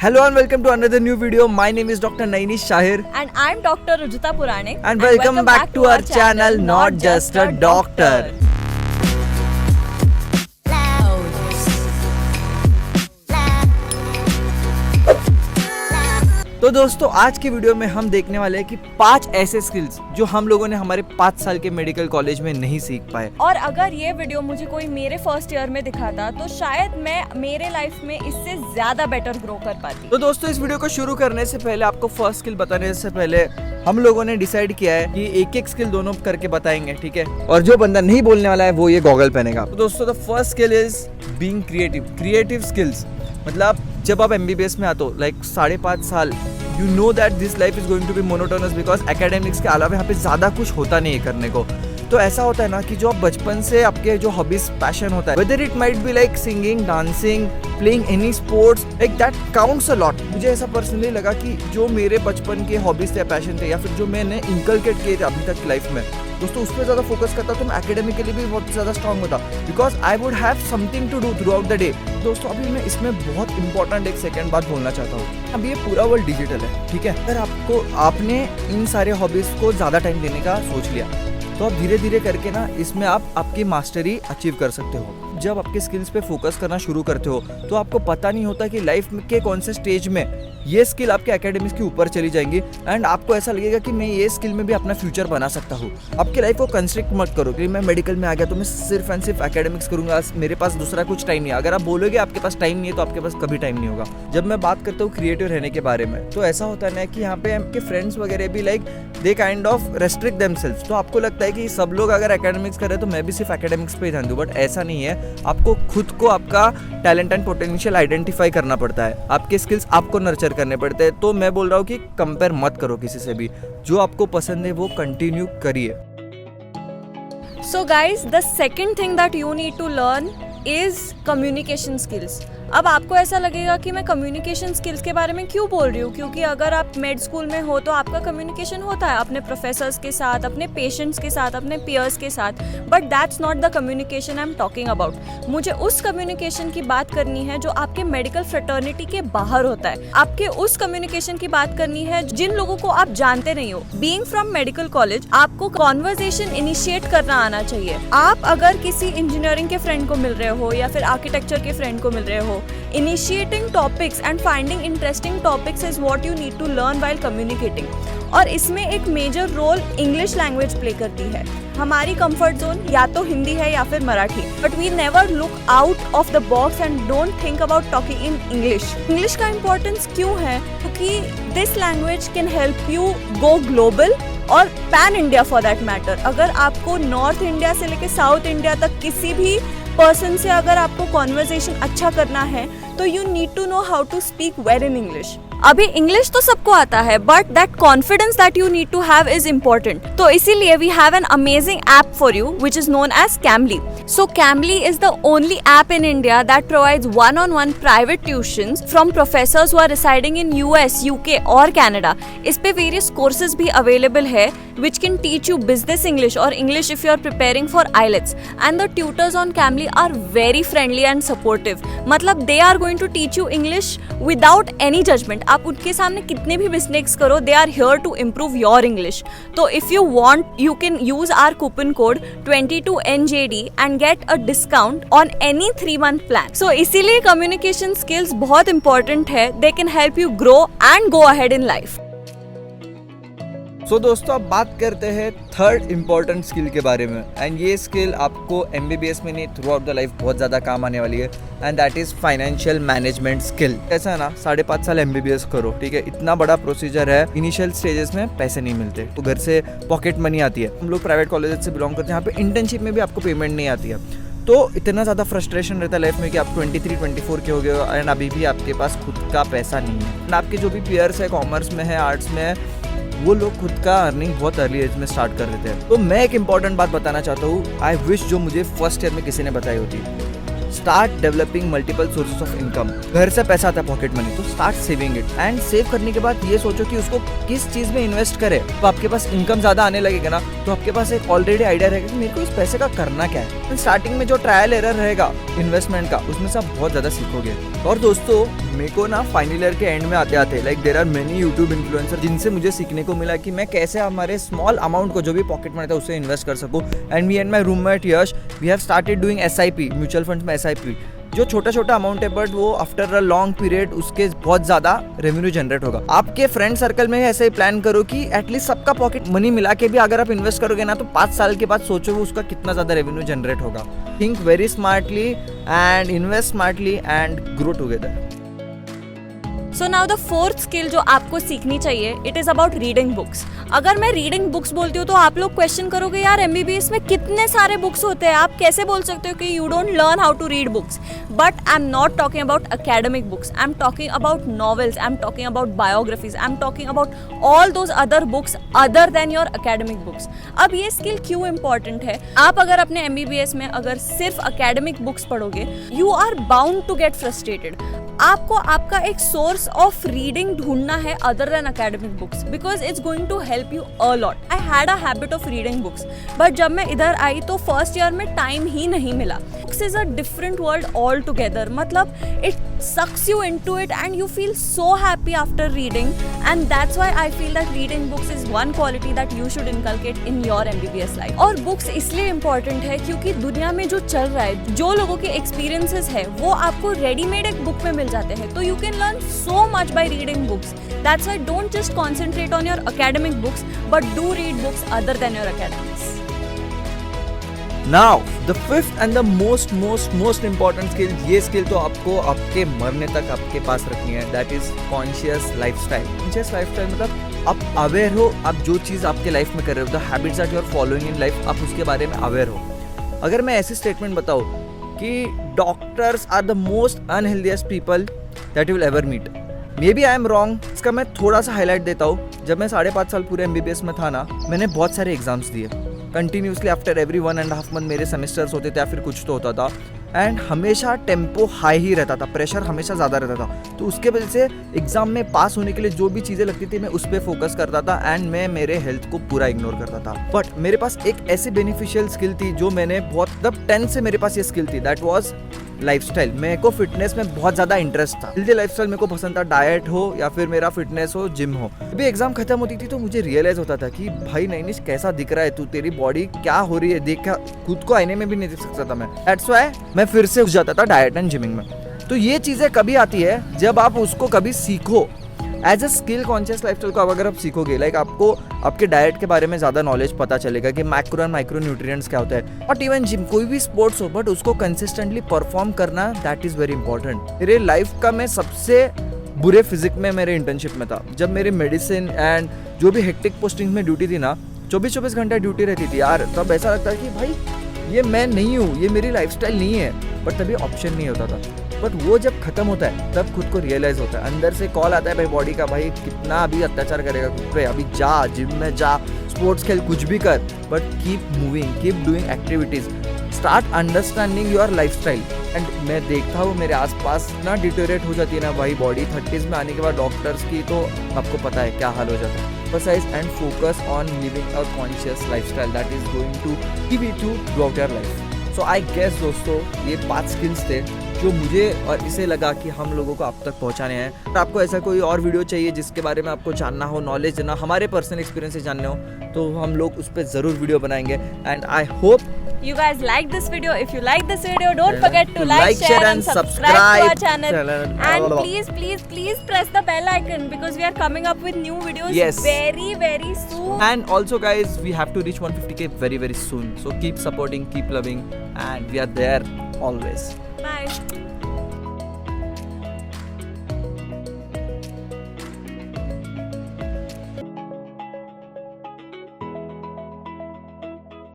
Hello and welcome to another new video. My name is Dr. Nainish Shahir. And I'm Dr. Rujita Puranik. And welcome back to our channel, Not Just a Doctor. तो दोस्तों आज की video में हम देखने वाले हैं कि 5 ऐसे स्किल्स जो हम लोगों ने हमारे 5 साल के मेडिकल कॉलेज में नहीं सीख पाए। और अगर ये वीडियो मुझे कोई मेरे फर्स्ट ईयर में दिखाता तो शायद मैं मेरे लाइफ में इससे ज्यादा बेटर ग्रो कर पाती। तो दोस्तों इस वीडियो को शुरू करने से पहले, आपको फर्स्ट स्किल बताने से पहले हम लोगों ने डिसाइड किया है कि एक एक स्किल दोनों करके बताएंगे, ठीक है। और जो बंदा नहीं बोलने वाला है वो ये गॉगल पहनेगा। तो दोस्तों the first skill is being creative skills. मतलब जब आप MBBS में आते हो, लाइक 5.5 साल, you know that this life is going to be monotonous because academics के अलावा यहाँ पे ज़्यादा कुछ होता नहीं है करने को। तो ऐसा होता है ना कि जो आप बचपन से आपके जो हॉबीज पैशन होता है, whether it might be like singing, dancing, playing any sports, like that counts a lot. मुझे ऐसा पर्सनली लगा कि जो मेरे बचपन के हॉबीज थे, पैशन थे, या फिर जो मैंने इंकलकेट किए थे अभी तक लाइफ में, दोस्तों उस पर ज़्यादा फोकस करता तो मैं एकेडमिकली भी बहुत ज़्यादा स्ट्रांग होता, because I would have something to do throughout the day. दोस्तों अभी मैं इसमें बहुत इंपॉर्टेंट एक सेकंड बात बोलना चाहता हूँ। अभी ये पूरा वर्ल्ड डिजिटल है, ठीक है। अगर आपने इन सारे हॉबीज को ज़्यादा टाइम देने का सोच लिया तो आप धीरे धीरे करके ना इसमें आप आपकी मास्टरी अचीव कर सकते हो। जब आपके स्किल्स पे फोकस करना शुरू करते हो तो आपको पता नहीं होता कि लाइफ के कौन से स्टेज में ये स्किल आपके एकेडमिक्स के ऊपर चली जाएंगी एंड आपको ऐसा लगेगा कि मैं ये स्किल में भी अपना फ्यूचर बना सकता हूँ। आपकी लाइफ को कंस्ट्रिक्ट मत करो कि मैं मेडिकल में आ गया तो मैं सिर्फ एंड सिर्फ एकेडमिक्स करूंगा, मेरे पास दूसरा कुछ टाइम नहीं है। अगर आप बोलोगे आपके पास टाइम नहीं है तो आपके पास कभी टाइम नहीं होगा। जब मैं बात करता हूँ क्रिएटिव रहने के बारे में, तो ऐसा होता है ना कि यहाँ पे आपके फ्रेंड्स वगैरह भी like they kind of restrict themselves. तो आपको लगता है कि सब लोग अगर एकेडमिक्स कर रहे हैं तो मैं भी सिर्फ एकेडमिक्स पे ही ध्यान दूं, बट ऐसा नहीं है। आपको खुद को आपका टैलेंट एंड पोटेंशियल आइडेंटिफाई करना पड़ता है, आपके स्किल्स आपको नर्चर करने पड़ते हैं। तो मैं बोल रहा हूँ कि कंपेयर मत करो किसी से भी, जो आपको पसंद है वो कंटिन्यू करिए। So guys, the second thing that you need to learn is communication skills. अब आपको ऐसा लगेगा कि मैं कम्युनिकेशन स्किल्स के बारे में क्यों बोल रही हूँ, क्योंकि अगर आप मेड स्कूल में हो तो आपका कम्युनिकेशन होता है अपने प्रोफेसर्स के साथ, अपने पेशेंट्स के साथ, अपने पीयर्स के साथ, but that's not the communication I am talking about. मुझे उस कम्युनिकेशन की बात करनी है जो आपके मेडिकल फ्रेटर्निटी के बाहर होता है। आपके उस कम्युनिकेशन की बात करनी है जिन लोगों को आप जानते नहीं हो। बीइंग फ्रॉम मेडिकल कॉलेज आपको कॉन्वर्सेशन इनिशिएट करना आना चाहिए। आप अगर किसी इंजीनियरिंग के फ्रेंड को मिल रहे हो या फिर आर्किटेक्चर के फ्रेंड को मिल रहे हो, initiating topics and finding interesting topics is what you need to learn while communicating. और इसमें एक major role English language play करती है। हमारी कंफर्ट जोन या तो हिंदी है या फिर Marathi, but we never look out of the box and don't think about talking in English. English का इम्पोर्टेंस क्यों है? क्योंकि this language can help you go global और pan India for that matter. अगर आपको नॉर्थ इंडिया से लेकर south India तक किसी भी पर्सन से अगर आपको कॉन्वर्सेशन अच्छा करना है तो you need to know how to speak well in English. अभी इंग्लिश तो सबको आता है, but that confidence that you need to have is important. तो इसीलिए we have an amazing app for you which is known as Cambly. So Cambly is the only app in India that provides one-on-one private tuitions from professors who are residing in US, UK or Canada. इस पे various courses भी available है which can teach you business English or English if you are preparing for IELTS. And the tutors on Cambly are very friendly and supportive. मतलब they are going to teach you English without any judgment. आप उनके सामने कितने भी mistakes करो, they are here to improve your English. तो if you want, you can use our coupon code 22NJD and get a discount on any 3-month plan. So इसीलिए communication skills बहुत important है. They can help you grow and go ahead in life. सो दोस्तों अब बात करते हैं third important skill के बारे में, एंड ये स्किल आपको MBBS में नहीं, थ्रू आउट द लाइफ बहुत ज़्यादा काम आने वाली है, and that is financial management skill. ऐसा है ना, 5.5 साल MBBS करो, ठीक है, इतना बड़ा प्रोसीजर है, इनिशियल स्टेजेस में पैसे नहीं मिलते, तो घर से पॉकेट मनी आती है। हम लोग प्राइवेट कॉलेज से बिलोंग करते हैं, यहाँ पे इंटर्नशिप में भी आपको पेमेंट नहीं आती है। तो इतना ज़्यादा फ्रस्ट्रेशन रहता है लाइफ में कि आप 23-24 के हो गए हो एंड अभी भी आपके पास खुद का पैसा नहीं है। एंड आपके जो भी पीयर्स है, कॉमर्स में है, आर्ट्स में है, वो लोग खुद का अर्निंग बहुत अर्ली एज में स्टार्ट कर देते हैं। तो मैं एक इंपॉर्टेंट बात बताना चाहता हूँ, आई विश जो मुझे फर्स्ट ईयर में किसी ने बताई होती। Start developing multiple sources of income. घर से पैसा आता है पॉकेट मनी, तो start saving it and save करने के बाद ये सोचो कि उसको किस चीज में इन्वेस्ट करे। तो आपके पास इनकम ज्यादा आने लगेगा ना, तो आपके पास एक ऑलरेडी आइडिया रहेगा कि मेरे को इस पैसे का करना क्या है। स्टार्टिंग में जो ट्रायल एरर रहेगा इन्वेस्टमेंट का, उसमें से आप बहुत ज्यादा सीखोगे। और दोस्तों मेरे को ना फाइनल ईयर के एंड में आते आते like there are many YouTube influencer जिनसे मुझे सीखने को मिला कि मैं कैसे हमारे स्मॉल अमाउंट को जो भी पॉकेट मनी था उससे इन्वेस्ट कर सकूं। And me and my roommate Yash we have started doing SIP, mutual funds में SIP, जो छोटा छोटा अमाउंट है बट वो आफ्टर अ लॉन्ग पीरियड उसके बहुत ज्यादा रेवेन्यू जनरेट होगा। आपके फ्रेंड सर्कल में ऐसे ही प्लान करो कि एटलीस्ट सबका पॉकेट मनी मिला के भी अगर आप इन्वेस्ट करोगे ना, तो 5 साल के बाद सोचो वो उसका कितना ज्यादा रेवेन्यू जनरेट होगा। Think very smartly and invest smartly and grow together. So now the fourth skill जो आपको सीखनी चाहिए, it is about reading books. अगर मैं रीडिंग बुक्स बोलती हूँ तो आप लोग क्वेश्चन करोगे यार MBBS में कितने सारे बुक्स होते हैं, आप कैसे बोल सकते हो कि you don't learn how to read books. But I am not talking about academic books, I am talking about novels, I am talking about biographies, I am talking about all those other books other than your academic books. अब ये skill क्यों important है? आप अगर अपने MBBS में अगर सिर्फ अकेडमिक बुक्स पढ़ोगे, you are bound to get frustrated. आपको आपका एक सोर्स ऑफ रीडिंग ढूंढना है other than academic books, because it's going to help you a lot. I had a habit of reading books, but जब मैं इधर आई तो फर्स्ट ईयर में टाइम ही नहीं मिला। Books is a different world all together, मतलब it sucks you into it and you feel so happy after reading, and that's why I feel that reading books is one quality that you should inculcate in your MBBS life। और books इसलिए important है क्योंकि दुनिया में जो चल रहा है, जो लोगों के experiences है, वो आपको रेडीमेड एक बुक में मिल जाते हैं। तो you can learn so much by reading books। That's why don't just concentrate on your academic books, but do read books other than your academics। Now the fifth and the most important skill, ये skill तो आपको आपके मरने तक आपके पास रखनी है, that is conscious lifestyle। conscious lifestyle मतलब आप अवेयर हो, आप जो चीज़ आपके लाइफ में कर रहे हो, the habits that you are following in life, आप उसके बारे में अवेयर हो। अगर मैं ऐसी स्टेटमेंट बताऊँ कि doctors are the most unhealthiest people that you will ever meet, maybe I am wrong. इसका मैं थोड़ा सा हाईलाइट देता हूँ। जब मैं 5.5 साल पूरे MBBS में था ना, मैंने बहुत सारे एग्जाम्स दिए कंटिन्यूसली। आफ्टर एवरी 1.5 मंथ मेरे सेमेस्टर्स होते थे या फिर कुछ तो होता था, एंड हमेशा टेम्पो हाई ही रहता था, प्रेशर हमेशा ज़्यादा रहता था। तो उसके वजह से एग्जाम में पास होने के लिए जो भी चीज़ें लगती थी मैं उस पर फोकस करता था, एंड मैं मेरे हेल्थ को पूरा इग्नोर करता था। बट मेरे पास एक ऐसी बेनिफिशियल स्किल थी जो मैंने बहुत, तब 10 से मेरे पास ये स्किल थी, दैट वाज लाइफस्टाइल। मेरे को फिटनेस में बहुत ज़्यादा इंटरेस्ट था। हेल्दी लाइफस्टाइल मेरे को पसंद था, डाइट हो या फिर मेरा फिटनेस हो, जिम हो। अभी एग्जाम खत्म होती थी तो मुझे रियलाइज होता था कि भाई नैनिश कैसा दिख रहा है तू, तेरी बॉडी क्या हो रही है, देख खुद को आईने में भी नहीं देख सकता था मैं। दैट्स व्हाई मैं फिर से घुस जाता था डाइट एंड जिमिंग में। तो ये चीज़ें कभी आती है जब आप उसको कभी सीखो। As a skill conscious lifestyle को अगर आप सीखोगे, लाइक आपको आपके डाइट के बारे में ज़्यादा नॉलेज पता चलेगा कि मैक्रो एंड माइक्रो न्यूट्रिएंट्स क्या होता है। और इवन जिम, कोई भी स्पोर्ट्स हो, बट उसको कंसिस्टेंटली परफॉर्म करना, दैट इज़ वेरी इंपॉर्टेंट। मेरे लाइफ का मैं सबसे बुरे फिजिक में मेरे इंटर्नशिप में था, जब मेरी मेडिसिन एंड जो भी हेक्टिक पोस्टिंग में ड्यूटी थी ना, 24-24 घंटा ड्यूटी रहती थी यार। तब ऐसा लगता है कि भाई ये मैं नहीं हूँ, ये मेरी लाइफस्टाइल नहीं है, बट तभी ऑप्शन नहीं होता था। बट वो जब खत्म होता है तब खुद को रियलाइज होता है, अंदर से कॉल आता है भाई बॉडी का, भाई कितना अभी अत्याचार करेगा खुद पे, अभी जा जिम में जा, स्पोर्ट्स खेल, कुछ भी कर, but keep moving, keep doing activities, start understanding your lifestyle. And मैं देखता हूँ मेरे आसपास ना डिटोरेट हो जाती है ना भाई बॉडी, 30s में आने के बाद डॉक्टर्स की तो आपको पता है क्या हाल हो जाता है। Emphasize and focus on living a conscious lifestyle that is going to give it to throughout your life. So I guess दोस्तों ये 5 स्किल्स थे जो मुझे और इसे लगा कि हम लोगों को आप तक पहुंचाने हैं। अगर आपको ऐसा कोई और वीडियो चाहिए जिसके बारे में आपको जानना हो, नॉलेज देना, हमारे पर्सनल एक्सपीरियंस से जानने हो, तो हम लोग उस पर ज़रूर वीडियो बनाएंगे। And I hope you guys like this video. If you like this video, don't forget to like, share and subscribe to our channel. And please press the bell icon because we are coming up with new videos very soon. And also guys, we have to reach 150k very soon. So keep supporting, keep loving, and we are there always. Bye.